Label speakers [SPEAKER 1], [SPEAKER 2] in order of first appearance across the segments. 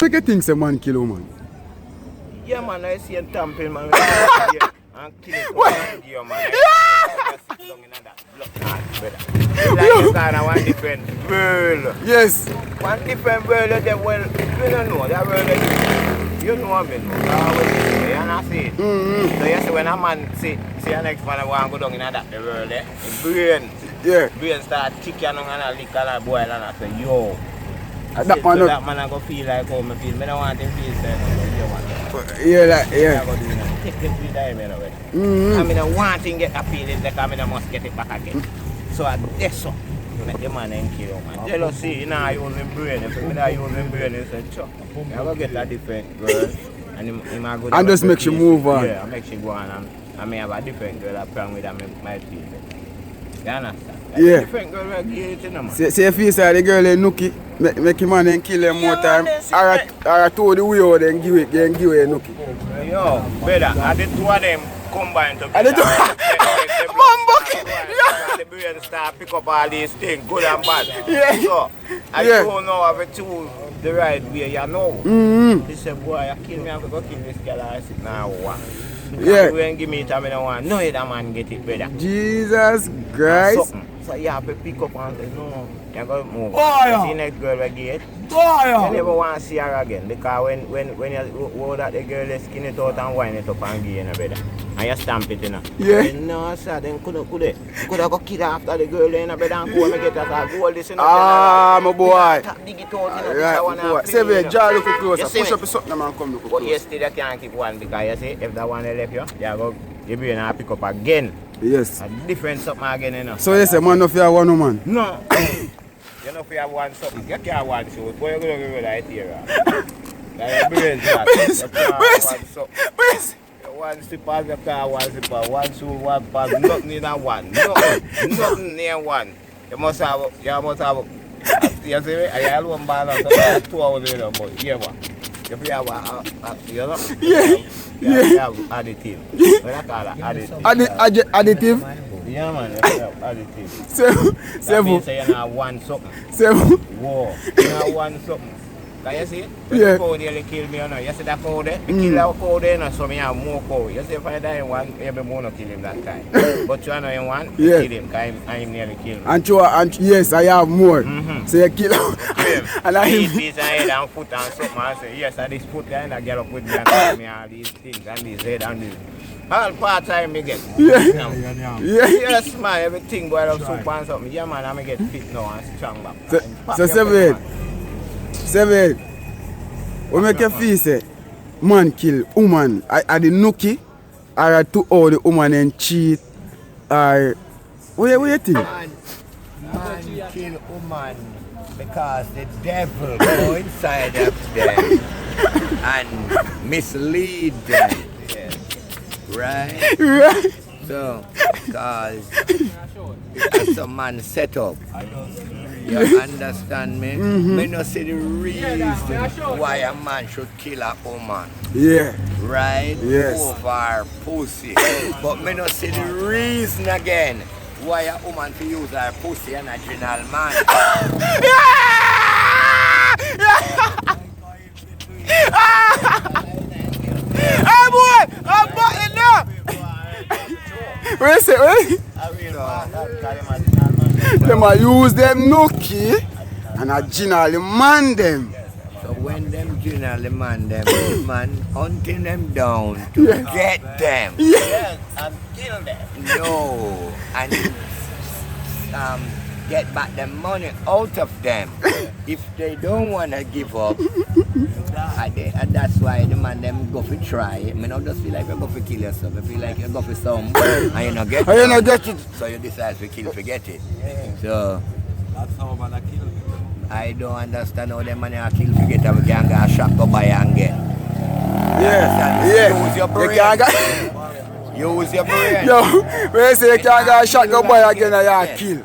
[SPEAKER 1] Make you think some man kill woman.
[SPEAKER 2] Yeah, man, I see him tamping, man. And kill it over here, man. I sit down in that block, brother. Like you kind of one different world.
[SPEAKER 1] Yes.
[SPEAKER 2] One different world of them, well, you don't know, that world of you know what I mean, you know see it. So you see when a man see a next man I want to go down in that world, the brain start ticking on and a lick and a boil and I say, yo.
[SPEAKER 1] That
[SPEAKER 2] man, so that man I go feel like how I feel. I don't want him to feel sad.
[SPEAKER 1] Yeah.
[SPEAKER 2] I go do that. Take him to the diamond already. I mean, I want him to get a feeling like I must get it back again. So I guess so. Make the man and kill him, man. Jealousy, you know, I use him brain. If I not use him brain, he said, chuck. I go get a different girl. And
[SPEAKER 1] just make you move on.
[SPEAKER 2] Yeah, I make you go on. And I may have a different girl that playing with and my feel it. You understand?
[SPEAKER 1] Yeah.
[SPEAKER 2] Different girl will get it, man.
[SPEAKER 1] Say if you say the girl is nookie, make him man and kill him more time. Or told the way out then give it a nookie.
[SPEAKER 2] Yo, brother, I did two of them combined together.
[SPEAKER 1] I did
[SPEAKER 2] The brain start pick up all these things, good and bad.
[SPEAKER 1] Yeah.
[SPEAKER 2] So, I don't know if it's the right way, you know. This say, boy, you kill me, I'm going to kill this girl. I said, nah, what?
[SPEAKER 1] Yeah.
[SPEAKER 2] You ain't give me time, I don't want. No, that man get it, brother.
[SPEAKER 1] Jesus Christ.
[SPEAKER 2] So you have to pick up and say, no, you're going to move.
[SPEAKER 3] Boy,
[SPEAKER 2] see next girl again.
[SPEAKER 3] Boy,
[SPEAKER 2] You never want to see her again. Because when you hold that the girl, you skin it out and wind it up and give it, brother. And you stamp it, you know.
[SPEAKER 1] Yeah.
[SPEAKER 2] And no, sir, then could have go kill after the girl, you know, brother, and go and get that gold, this, you know.
[SPEAKER 1] My boy.
[SPEAKER 2] Dig it out, you know.
[SPEAKER 1] Right, boy. Say, wait, jaw look closer. Push up something and come look
[SPEAKER 2] But
[SPEAKER 1] closer.
[SPEAKER 2] yesterday you can't keep one because you see, if that one left you be going to pick up again.
[SPEAKER 1] Yes.
[SPEAKER 2] A different something again, you know.
[SPEAKER 1] So you say man no fear one woman?
[SPEAKER 2] No. You know if you have one something, you can't want shoot. Boy, you're going to go right here. Like your brain's not. You can't want something. One slipper, you can't one slipper. One shoe, one pass. Nothing in a one. Nothing near one. You must have, you see me? I alone balance. So 2 hours later, but yeah, what? If you have you know? You have additive. What I call it?
[SPEAKER 1] Additive?
[SPEAKER 2] Yeah, man, you have additive.
[SPEAKER 1] Seven.
[SPEAKER 2] That means you have one something.
[SPEAKER 1] Seven.
[SPEAKER 2] Whoa, you have one something. Can you see it?
[SPEAKER 1] Yeah.
[SPEAKER 2] The cow there kill me, you know. You see that cow there? Kill that cow there, you know, so me have more cow. You see if I die in one, maybe more not kill him that time. But you know in one,
[SPEAKER 1] Yeah.
[SPEAKER 2] kill him, because I'm nearly killed him.
[SPEAKER 1] And yes, I have more. So you kill him. And I
[SPEAKER 2] These piece of head and foot and something. I say, yes, and this foot there, and I get up with me and tell me all these things, and this head and this. All part time me get.
[SPEAKER 1] Yeah.
[SPEAKER 2] Yes, man, everything boy up soup and something. Yeah, man, I get fit now and strong back.
[SPEAKER 1] So seven. We make you feel say man kill woman. Are the nookie? Or to all the woman and cheat? Or what you think?
[SPEAKER 3] Man kill woman because the devil go inside of them and mislead them. Right?
[SPEAKER 1] Right.
[SPEAKER 3] So, because it's some man set up. You understand me? Me no see the reason why a man should kill a woman.
[SPEAKER 1] Yeah.
[SPEAKER 3] Right?
[SPEAKER 1] Yes.
[SPEAKER 3] Over her pussy. But me no see the reason again why a woman to use her pussy and a general man.
[SPEAKER 1] Hey boy! I'm butting now! Wait a second. Them a use them nookie and a generally man them.
[SPEAKER 3] So when them generally man them, man hunting them down to get them.
[SPEAKER 2] Yes, and kill them.
[SPEAKER 3] No, and get back the money out of them. If they don't want to give up, and that's why the man them go for try. I mean, I just feel like you go for kill yourself. I feel like you go for some and you not get
[SPEAKER 1] You not get it.
[SPEAKER 3] So you decide to kill, forget it. So
[SPEAKER 4] that's how man a kill.
[SPEAKER 3] I don't understand how them man a kill, forget that we can get a shot, go buy and get.
[SPEAKER 1] Yeah.
[SPEAKER 3] Use your brain.
[SPEAKER 1] You can't get...
[SPEAKER 3] Use your brain.
[SPEAKER 1] Yo, when you say you can't get a shot, go buy again and you kill.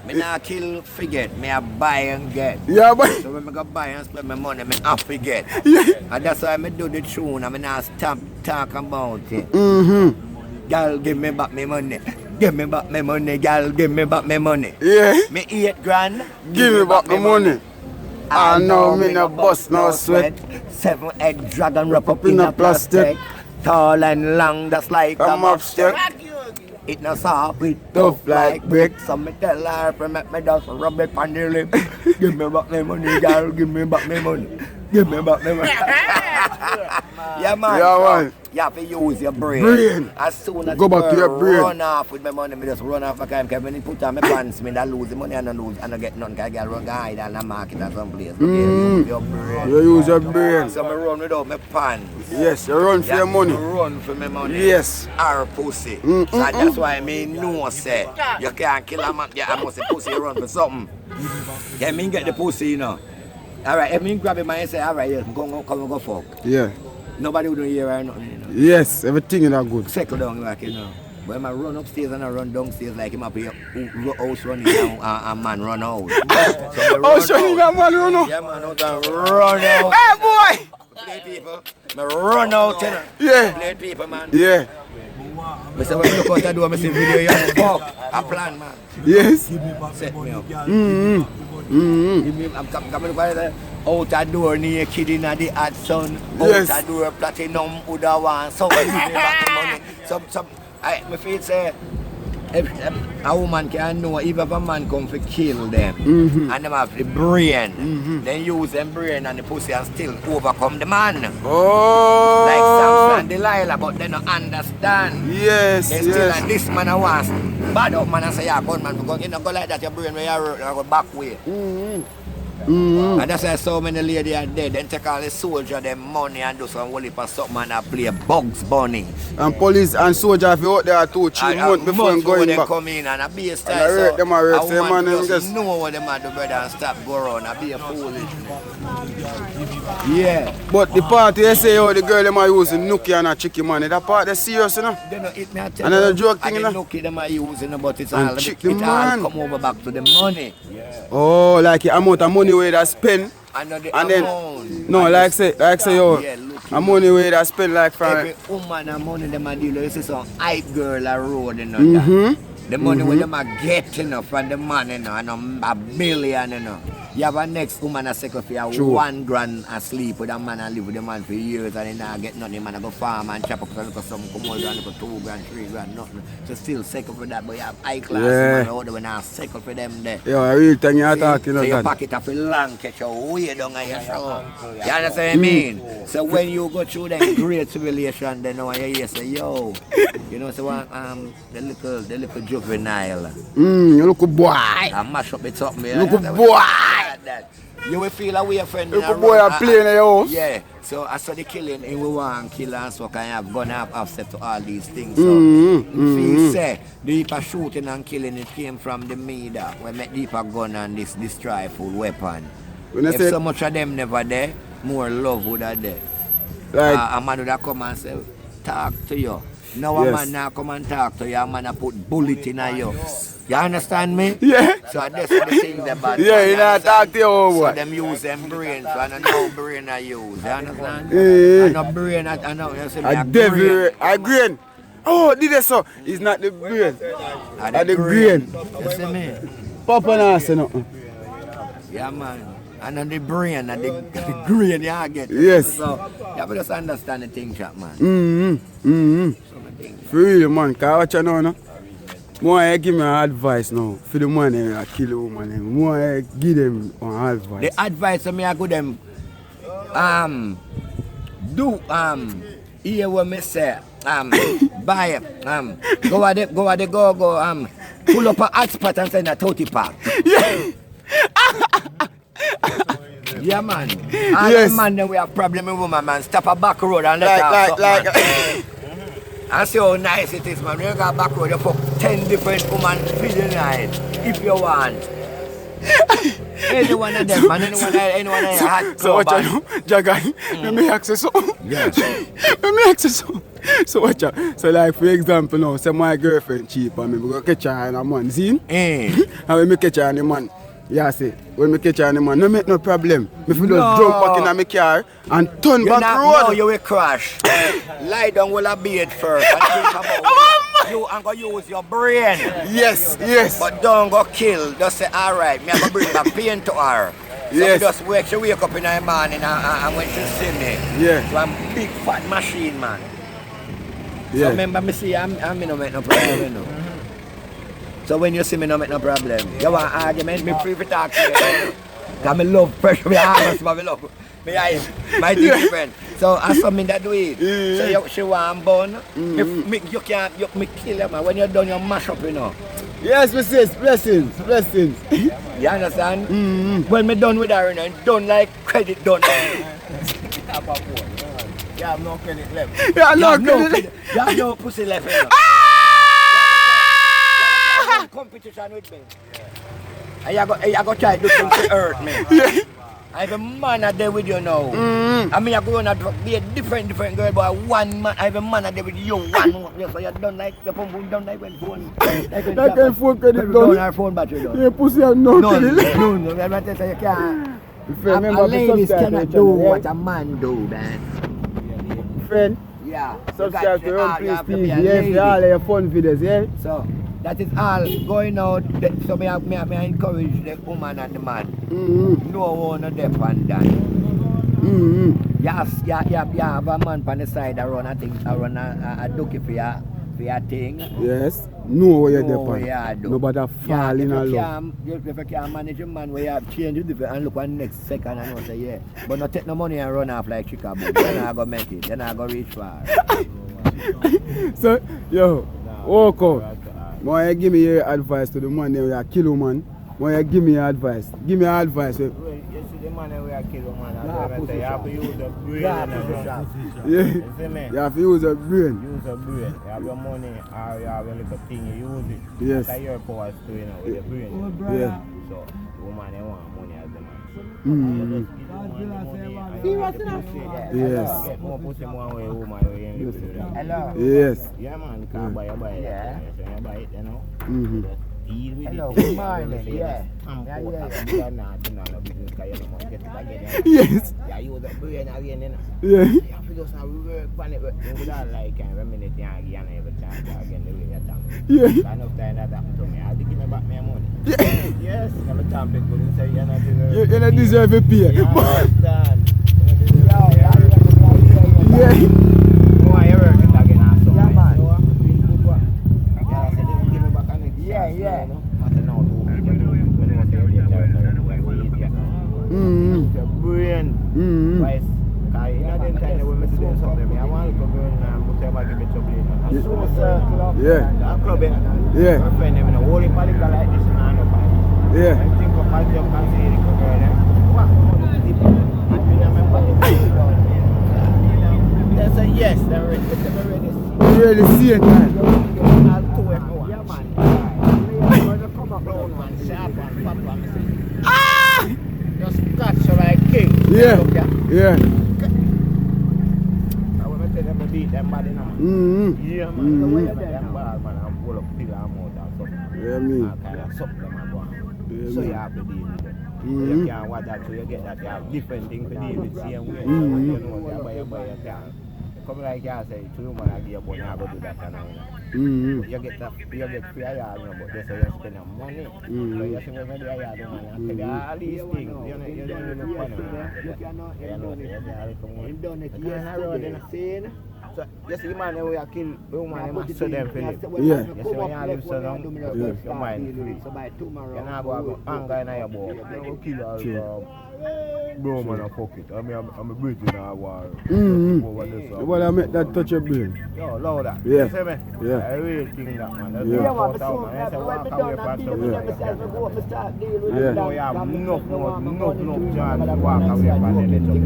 [SPEAKER 3] Me not kill, forget. Me a buy and get.
[SPEAKER 1] Yeah, boy.
[SPEAKER 3] So when I go buy and spend my money, me have to get.
[SPEAKER 1] Yeah.
[SPEAKER 3] And that's why I do the tune and I not stop talk about it. Girl, give me back my money. Give me back my money, girl, give me back my money.
[SPEAKER 1] Yeah.
[SPEAKER 3] Me 8 grand.
[SPEAKER 1] Give me back the money. I know me no bust no sweat.
[SPEAKER 3] 7-head dragon wrap up in a plastic. Tall and long, that's like
[SPEAKER 1] a
[SPEAKER 3] a
[SPEAKER 1] mobster.
[SPEAKER 3] mobster. It no soft, it
[SPEAKER 1] Tough
[SPEAKER 3] tough
[SPEAKER 1] like
[SPEAKER 3] like brick. So me tell her, if make me just rub it on the lip. Give me back my money, girl. Give me back my money. Give me back my money. Yeah, man.
[SPEAKER 1] Yeah, man.
[SPEAKER 3] You have to use your brain.
[SPEAKER 1] Brain.
[SPEAKER 3] As soon as
[SPEAKER 1] Go back to your brain.
[SPEAKER 3] run off with my money, me just run off a time. Because when you put on my pants, me I lose the money and I lose and I get nothing. Because I get run hide in the market or someplace. But use your brain.
[SPEAKER 1] You use your brain.
[SPEAKER 3] So me run without my pants.
[SPEAKER 1] Yes, you run for your money.
[SPEAKER 3] Run for my money.
[SPEAKER 1] Yes.
[SPEAKER 3] Or pussy. So that's why me know say you can't kill a man. Yeah, I must say pussy run for something. Yeah, me get the pussy, you know. Alright, if me grab him and say, alright, yes, come and go fuck.
[SPEAKER 1] Yeah.
[SPEAKER 3] Nobody would hear or nothing, you know.
[SPEAKER 1] Yes, everything is good.
[SPEAKER 3] Settle down like, you know. But I run upstairs and I run downstairs like him up here, house running down, a man run out. So
[SPEAKER 1] Oh, shiny that man, you know.
[SPEAKER 3] yeah, man, out and run out.
[SPEAKER 1] Hey, boy!
[SPEAKER 3] Play people. Me run out, you know.
[SPEAKER 1] Yeah.
[SPEAKER 3] Play people, man.
[SPEAKER 1] Yeah.
[SPEAKER 3] I say, when you look out the door, I see video, you fuck. I plan, man.
[SPEAKER 1] Yes.
[SPEAKER 3] Set me up.
[SPEAKER 1] Mm-hmm.
[SPEAKER 3] Give me, I'm coming by the out the door naked in the hot sun.
[SPEAKER 1] Yes.
[SPEAKER 3] Out the door platinum Uda one. So give me back the money. Me feel say if a woman can know if a man come to kill them and them have the brain, then use them brain and the pussy and still overcome the man.
[SPEAKER 1] Oh.
[SPEAKER 3] Like Samson and Delilah, but they don't understand.
[SPEAKER 1] Yes,
[SPEAKER 3] They still
[SPEAKER 1] yes.
[SPEAKER 3] and this man I was bad up man and say yeah gunman because you know go like that your brain where you go back way. And that's why so many ladies are dead. Then take all the soldier them money and do some whole for something and play Bugs Bunny.
[SPEAKER 1] And police and soldier if you out there 2-3 months before
[SPEAKER 3] months
[SPEAKER 1] going
[SPEAKER 3] they
[SPEAKER 1] back.
[SPEAKER 3] come in and a be a
[SPEAKER 1] And
[SPEAKER 3] style.
[SPEAKER 1] I rate them, I rate
[SPEAKER 3] a
[SPEAKER 1] them,
[SPEAKER 3] woman
[SPEAKER 1] man, them
[SPEAKER 3] just
[SPEAKER 1] just-
[SPEAKER 3] know what them are do brother and stop go around and be a foolish. Yeah.
[SPEAKER 1] But the part you say, oh, the girl them are using nookie and a chicky money, that part that's serious, you know?
[SPEAKER 3] They don't eat me at tell
[SPEAKER 1] Another
[SPEAKER 3] you.
[SPEAKER 1] joke thing,
[SPEAKER 3] And
[SPEAKER 1] you
[SPEAKER 3] they
[SPEAKER 1] know?
[SPEAKER 3] look at them are using but it's
[SPEAKER 1] And
[SPEAKER 3] all
[SPEAKER 1] trick
[SPEAKER 3] it
[SPEAKER 1] the
[SPEAKER 3] all
[SPEAKER 1] man.
[SPEAKER 3] come over back to the money.
[SPEAKER 1] Oh, like the amount of money where they spend.
[SPEAKER 3] And not the
[SPEAKER 1] And then,
[SPEAKER 3] amount.
[SPEAKER 1] no,
[SPEAKER 3] And
[SPEAKER 1] like say, yo,
[SPEAKER 3] Yeah, look
[SPEAKER 1] a money where they spend like from.
[SPEAKER 3] every woman and money them a deal with. You see some hype girl a road, you know that. The money where them are getting from the man, you know, and a billion, you know. You have a next woman a second for you,
[SPEAKER 1] True.
[SPEAKER 3] $1 asleep with a man and live with the man for years and then not get nothing. Man, I go farm and chop up a little some come over and look $2 grand, $3 nothing. So still second for that, but you have high class
[SPEAKER 1] Yeah.
[SPEAKER 3] man out there when I second for them there.
[SPEAKER 1] Yo, a real thing you're talking
[SPEAKER 3] So your
[SPEAKER 1] about.
[SPEAKER 3] pocket have a long catch your way down on your show. You understand what I mean? So when you go through that great tribulation, then now you hear say, yo, you know, so the little juvenile.
[SPEAKER 1] You look a boy.
[SPEAKER 3] I mash up it up, man.
[SPEAKER 1] Look a boy.
[SPEAKER 3] That. You will feel away friend.
[SPEAKER 1] Look a boy a play in your house.
[SPEAKER 3] Yeah. So I saw the killing and we want to kill and so can have gun have offset to all these things. So feel say the deeper shooting and killing it came from the media. We make deeper gun and this rifle weapon.
[SPEAKER 1] When I
[SPEAKER 3] If
[SPEAKER 1] say,
[SPEAKER 3] so much of them never there, more love would have there.
[SPEAKER 1] like,
[SPEAKER 3] A man would have come and say, talk to you. Now a
[SPEAKER 1] Yes.
[SPEAKER 3] man now come and talk to you, a man a put bullet in you. You understand me?
[SPEAKER 1] yeah.
[SPEAKER 3] So that's the thing about
[SPEAKER 1] Yeah, you not talk to your old
[SPEAKER 3] So
[SPEAKER 1] boy.
[SPEAKER 3] them use them brain, so I don't know brain I use. You understand?
[SPEAKER 1] Eh.
[SPEAKER 3] I know brain, I know. You see me,
[SPEAKER 1] A devil, a grain. Oh, did they so? It's not the brain.
[SPEAKER 3] I
[SPEAKER 1] the grain.
[SPEAKER 3] You see me?
[SPEAKER 1] Papa not say nothing.
[SPEAKER 3] Yeah, man. I know the brain and the grain you get.
[SPEAKER 1] Yes.
[SPEAKER 3] So you have to just understand the thing, chap, man.
[SPEAKER 1] So my thing. For real, man, because what you know, no? More I give me advice now. For the man I kill the woman. More I give them advice.
[SPEAKER 3] The advice me I go them hear what me say. Buy go pull up a hot spot and send a 30 pack. Yeah, man. All
[SPEAKER 1] Yes.
[SPEAKER 3] the man then we have problem with woman, man. Stop a back road and let her fuck, man. And see how nice it is, man. When you got back road, you fuck 10 different women for the night, if you want. Any one of them, man. Anyone of your hot
[SPEAKER 1] So
[SPEAKER 3] club,
[SPEAKER 1] what
[SPEAKER 3] man.
[SPEAKER 1] you know, Jagan, let me ask you something.
[SPEAKER 3] Yes.
[SPEAKER 1] Let me ask you something. So what you, so like for example now, say my girlfriend cheap on me, we go catch her and a man, see? And when me catch her and the man, yeah, say, when me catch her and the man, no make no problem. Me feel
[SPEAKER 3] No.
[SPEAKER 1] just jump back in my car and turn
[SPEAKER 3] You
[SPEAKER 1] back
[SPEAKER 3] not
[SPEAKER 1] road.
[SPEAKER 3] know you will crash. Lie down with a beard first and think about you and go use your brain.
[SPEAKER 1] Yes, yes.
[SPEAKER 3] But don't go kill. Just say, alright, me have to bring back pain to her.
[SPEAKER 1] Yes.
[SPEAKER 3] So she wake up in the morning and when she see me,
[SPEAKER 1] Yeah.
[SPEAKER 3] so I'm big fat machine, man. So
[SPEAKER 1] Yeah.
[SPEAKER 3] remember me see, I no make no problem, you know. So when you see me, no make no problem. You want argument, me free to talk to you. Because I love pressure, me honest, but I love me eyes, my different. So I saw me that do it. So she want bun. You can't, me kill her, man. When you're done, you mash up, you know.
[SPEAKER 1] Yes, sis, blessings.
[SPEAKER 3] You understand? When me done with her, you know, done like credit done.
[SPEAKER 2] You have no credit left.
[SPEAKER 1] Yeah,
[SPEAKER 3] You
[SPEAKER 1] no,
[SPEAKER 3] have no,
[SPEAKER 1] credit.
[SPEAKER 3] you have no pussy left, you know. You have competition with me. And you go try to do things to hurt me. I have a man out there with you now. I mean, I go on to be a different girl, but one man, I have a man out there with you, one. So you don't like the phone, don't like when phone.
[SPEAKER 1] That kind of phone credit
[SPEAKER 3] Don't
[SPEAKER 1] done.
[SPEAKER 3] have phone battery done.
[SPEAKER 1] Yeah, pussy have no credit.
[SPEAKER 3] No, I'm not saying you can't.
[SPEAKER 1] Friend,
[SPEAKER 3] A
[SPEAKER 1] remember to
[SPEAKER 3] ladies
[SPEAKER 1] subscribe to
[SPEAKER 3] cannot
[SPEAKER 1] the
[SPEAKER 3] do
[SPEAKER 1] channel,
[SPEAKER 3] what
[SPEAKER 1] yeah?
[SPEAKER 3] a man do, man.
[SPEAKER 1] Friend,
[SPEAKER 3] Yeah.
[SPEAKER 1] subscribe to Run Please
[SPEAKER 3] have to be
[SPEAKER 1] TV,
[SPEAKER 3] a
[SPEAKER 1] yeah,
[SPEAKER 3] lady.
[SPEAKER 1] for all of your fun videos, yeah?
[SPEAKER 3] So that is all going out. So me encourage the woman and the man. No one of them and that. Yes, you have a man on the side around a ducky for your thing.
[SPEAKER 1] Yes, know what you're
[SPEAKER 3] Know what you
[SPEAKER 1] there
[SPEAKER 3] do.
[SPEAKER 1] Nobody fall in love.
[SPEAKER 3] If you can't manage a man where you have change it and look on next second and say yeah. But not take no money and run off like Chicago. Then I go make it. Then I go reach far.
[SPEAKER 1] So, yo, walk out. Why you give me your advice to the man that will kill you, man? Why you give me your advice? Give me your advice.
[SPEAKER 2] Well, you see the man that we are killing, man. You have to use the brain.
[SPEAKER 1] Yeah.
[SPEAKER 2] You see me?
[SPEAKER 1] You have to use your brain.
[SPEAKER 2] Use the brain. You have your money or you have a little thing, you use it.
[SPEAKER 1] Yes.
[SPEAKER 2] That's your power to, you know, with your brain.
[SPEAKER 1] Yeah.
[SPEAKER 2] So, the woman, they want money as the man.
[SPEAKER 1] Yes.
[SPEAKER 2] Get more pussy more way, woman, you ain't able to do that.
[SPEAKER 3] Hello.
[SPEAKER 1] Yes.
[SPEAKER 2] Yeah, man, you can't buy it.
[SPEAKER 3] Yeah.
[SPEAKER 2] So you buy it, you know.
[SPEAKER 1] Mm-hmm.
[SPEAKER 2] Deal with
[SPEAKER 3] Hello,
[SPEAKER 2] it.
[SPEAKER 3] good morning. Yeah.
[SPEAKER 1] Yes.
[SPEAKER 2] Yeah, you the brain again, you know.
[SPEAKER 1] Yeah.
[SPEAKER 2] You have to just have work on it, but you would not like a minute again every time again the way you're done.
[SPEAKER 1] Yeah.
[SPEAKER 2] Enough time that happened to me. I'll give me back my money. Yes, never time people who say you're not deserve.
[SPEAKER 1] You don't deserve a pay.
[SPEAKER 2] You understand?
[SPEAKER 1] Yeah.
[SPEAKER 2] No, I work it again also.
[SPEAKER 3] Yeah, man.
[SPEAKER 2] So, yeah, I said, give me back an
[SPEAKER 3] Yeah, yeah.
[SPEAKER 2] Matter now, do what you do. When you say you're your brain. Wise. Because you know, them time when I do something, I want to go and put them back in the chocolate. And so, circle.
[SPEAKER 1] Yeah.
[SPEAKER 2] That club,
[SPEAKER 1] Yeah.
[SPEAKER 2] my friend, them in a whole heap of liquor like this, man.
[SPEAKER 1] Yeah.
[SPEAKER 2] I think of myself and say, the girl, what? I mean, I'm a party. They say yes, they're ready. They're ready.
[SPEAKER 1] You really see it, man.
[SPEAKER 2] I'll do it. Yeah, man. Come up round and sharp and pop and just catch her like king.
[SPEAKER 1] Yeah.
[SPEAKER 2] Look,
[SPEAKER 1] Yeah.
[SPEAKER 2] I want to tell them to beat them body now. Yeah, man.
[SPEAKER 1] Mhm.
[SPEAKER 2] The way them bad, man, I'm full of pillar and mouth and something.
[SPEAKER 1] Yeah, me.
[SPEAKER 2] I kind of suck them and go on.
[SPEAKER 1] Yeah,
[SPEAKER 2] So
[SPEAKER 1] me.
[SPEAKER 2] you have to deal with them.
[SPEAKER 1] Mhm.
[SPEAKER 2] You can't watch that, so you get that. You have different things to deal with. Same way. You know, you buy, you can't. Come like you say, two man I give you money, I go do that and all. You get that, you get free yard, you know, but they say you spend your money. So you see when you do yard, man, I tell you all these things. You know, you don't look funny, man. You know, you say, I come on. You can't road in a scene. So you see, man, when you kill the woman, you must show them for live.
[SPEAKER 1] Yeah.
[SPEAKER 2] You see, when you live so long, your mind free.
[SPEAKER 3] So by tomorrow.
[SPEAKER 2] You not go have anger in your body. You don't kill all bro, man, I fuck it. I'm a bridge in our war.
[SPEAKER 1] Well, I make that touch your brain.
[SPEAKER 2] Yo, love that.
[SPEAKER 1] Yeah.
[SPEAKER 2] You see me?
[SPEAKER 1] Yeah.
[SPEAKER 2] I really think that, man. That's
[SPEAKER 1] Yeah.
[SPEAKER 2] what I man. I say, walk away from stuff like that.
[SPEAKER 1] Yeah.
[SPEAKER 2] Boy, you have enough chance to walk away from the little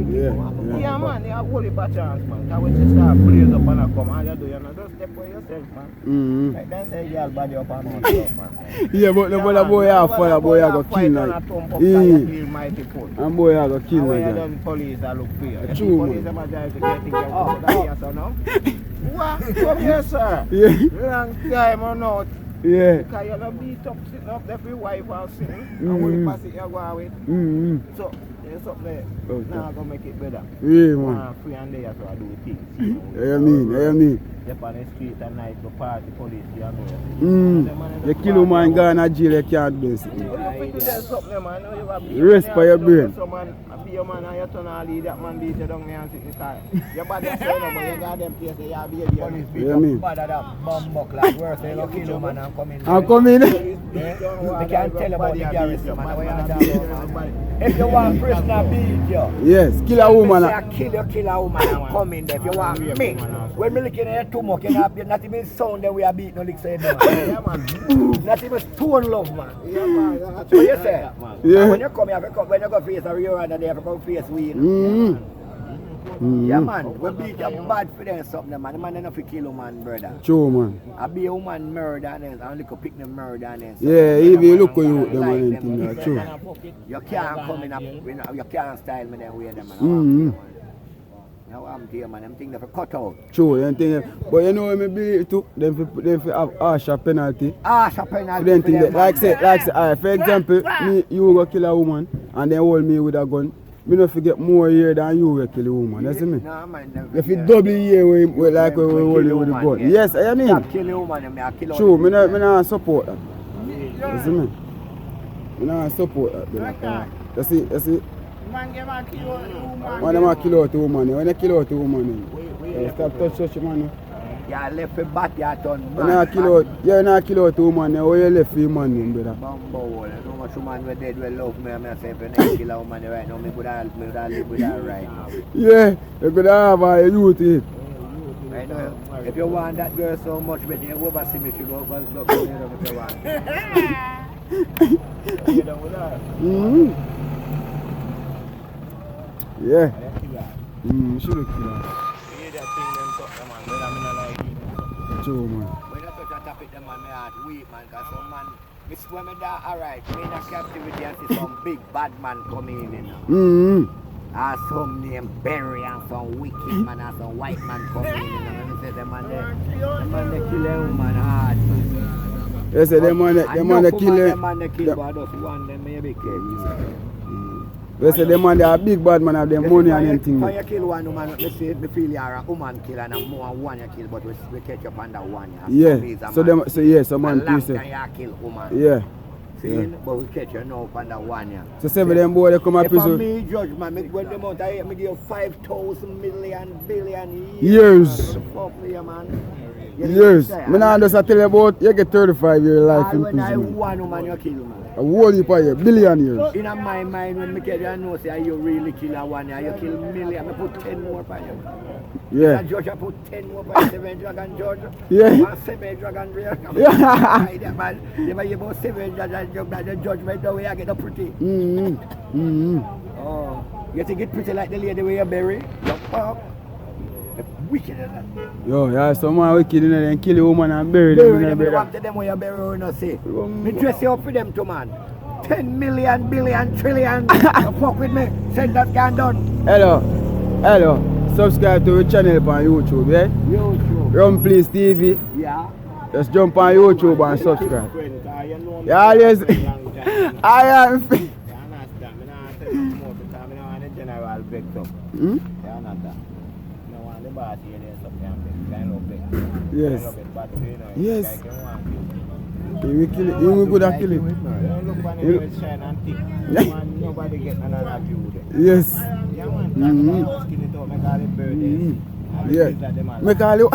[SPEAKER 1] Yeah.
[SPEAKER 2] Yeah, man, you have a whole heap of chance, man. Because when you start blaze up and come, all you do, you know, just step for yourself, man. Like they say, girl, body up and all stuff, man.
[SPEAKER 1] Yeah, but the boy have fire, boy I go kill now. And boy I go kill
[SPEAKER 2] When you
[SPEAKER 1] now.
[SPEAKER 2] done police, I look for you. You
[SPEAKER 1] True,
[SPEAKER 2] see
[SPEAKER 1] man.
[SPEAKER 2] police, I'm a drive to get things out of here, so now. What? Come here, sir.
[SPEAKER 1] Yeah.
[SPEAKER 2] Long time or not.
[SPEAKER 1] Yeah.
[SPEAKER 2] Because you're not beat up, sitting up there for your wife or sitting. And when you pass it, you go with. So, There's something there.
[SPEAKER 1] Okay.
[SPEAKER 2] Now I'm going to make it better.
[SPEAKER 1] Yeah, man.
[SPEAKER 2] Free and there, so I do things.
[SPEAKER 1] You mean?
[SPEAKER 2] Step on the street at night, go party, police, you know.
[SPEAKER 1] You kill a man, go in a jail, you can't do this. Rest for your brain.
[SPEAKER 2] I be your man and you turn all lead that man beat you down there and sit in the car. Your body say no, but you got them place there, you be here.
[SPEAKER 1] You mean?
[SPEAKER 3] Bad at that bomb buck like worse, they don't kill you, man, and come in.
[SPEAKER 1] I'm coming.
[SPEAKER 3] They can't tell about the garrison, man. What you down, man. If you want prisoner beat you.
[SPEAKER 1] Yes, kill a woman.
[SPEAKER 3] I kill a woman and come in there. If you want me, when we looking at too much, not even sound that we are beating no lick say man. Not even stone love, man. What you say?
[SPEAKER 1] Yeah.
[SPEAKER 3] When you come here, when you go face a real and they have to come face we. Yeah, man. We beat you bad for them something, man. The man don't kill a man, brother.
[SPEAKER 1] True, man.
[SPEAKER 3] I be a woman murder and I look pick the murder and
[SPEAKER 1] Yeah, even you look at you, the man and thing, that's true.
[SPEAKER 3] You can't come in up, you can't style me then way them, man. Now I'm there, man. I'm thinking of a cut out.
[SPEAKER 1] True, you think, but you know what I believe too? Them fi have harsh penalty.
[SPEAKER 3] Harsh penalty.
[SPEAKER 1] Then think that, like say, for example, me, you go kill a woman and then hold me with a gun. Me no forget more year than you will kill a woman. You see me?
[SPEAKER 3] No, man.
[SPEAKER 1] If you double year with like we hold you with the gun. Yes, I mean.
[SPEAKER 3] Kill a woman, I kill.
[SPEAKER 1] True, me not support that. You see me? Me not support that. You see?
[SPEAKER 2] Man, get my kill out the woman.
[SPEAKER 1] When they kill out the woman, when they kill out the woman, stop touch man.
[SPEAKER 3] Yeah, left a bat, you turn
[SPEAKER 1] You not kill out the woman, where you left the man, brother.
[SPEAKER 3] Bumbo, so much woman were dead, will love me, I say, if you not kill a woman right now, me could have live with her right now.
[SPEAKER 1] Yeah, you could have a youth in.
[SPEAKER 3] I know, if you want that girl so much, but you go over cemetery, go over if you want.
[SPEAKER 2] You done with her?
[SPEAKER 1] Yeah. You should have killed her.
[SPEAKER 2] You hear that thing them something, man, but I mean, I like it.
[SPEAKER 1] True, man.
[SPEAKER 3] When I touch a topic, them man, my heart weak, man, because some man, when me da alright, me in a captivity and see some big bad man coming in, you know. And some name Berry and some wicked man and some white man coming in, and me say them man they kill a woman hard.
[SPEAKER 1] They say them man they kill them.
[SPEAKER 3] Them man they kill, but I just want them maybe kill.
[SPEAKER 1] They say them man they are big bad man have them money and anything.
[SPEAKER 3] When you kill one woman, me say me feel you are a woman killer and more one you kill, but we catch up on that one.
[SPEAKER 1] Yeah. So yes, a man
[SPEAKER 3] you
[SPEAKER 1] say.
[SPEAKER 3] kill woman.
[SPEAKER 1] Yeah.
[SPEAKER 3] See,
[SPEAKER 1] Yeah.
[SPEAKER 3] but we catch you now on that one. Yeah.
[SPEAKER 1] So seven them boy they come up
[SPEAKER 3] If
[SPEAKER 1] prison.
[SPEAKER 3] me judge man, me when them out I me give 5,000 million billion
[SPEAKER 1] Years.
[SPEAKER 3] Fuck me, man.
[SPEAKER 1] Years. Me not just tell you about you get 35 year life in
[SPEAKER 3] When I
[SPEAKER 1] prison.
[SPEAKER 3] one woman you kill man.
[SPEAKER 1] A whole heap of years, billion years.
[SPEAKER 3] In my mind when me get you know say you really kill a one you kill million, me put 10 more for you.
[SPEAKER 1] Yeah.
[SPEAKER 3] And Judge I put 10 more for 7 dragon judge.
[SPEAKER 1] Yeah.
[SPEAKER 3] 7 dragon real.
[SPEAKER 1] Yeah.
[SPEAKER 3] Man, they might about 7 dragon judge the judgment the way I get up pretty. Oh, you think it pretty like the lady where you bury? You fuck. Wicked as that.
[SPEAKER 1] Yo, yeah, someone wicked in there and kill a woman and bury them in
[SPEAKER 3] Bury
[SPEAKER 1] the
[SPEAKER 3] them, you
[SPEAKER 1] bed.
[SPEAKER 3] want to them where you bury or not say. Me dress you up for them too, man. 10 million, billion, trillion. You fuck with me. Send that can done.
[SPEAKER 1] Hello. Subscribe to the channel on YouTube, yeah?
[SPEAKER 3] YouTube.
[SPEAKER 1] Run Please TV.
[SPEAKER 3] Yeah.
[SPEAKER 1] Just jump on YouTube and subscribe. Yeah, always. I am.
[SPEAKER 2] General Vector.
[SPEAKER 1] Hmm?
[SPEAKER 2] Yeah, not that. No one the boss here there something kind of big.
[SPEAKER 1] Yes.
[SPEAKER 2] Kind of big, but you know,
[SPEAKER 1] Yes.
[SPEAKER 2] like you want to.
[SPEAKER 1] He will kill it. He will go and kill it.
[SPEAKER 2] You don't look on the red shine and thick. You want nobody get another view there.
[SPEAKER 1] Yes.
[SPEAKER 2] Yeah, man. That's why I was skin it out, make all the birthdays.
[SPEAKER 1] Yeah. Make all you.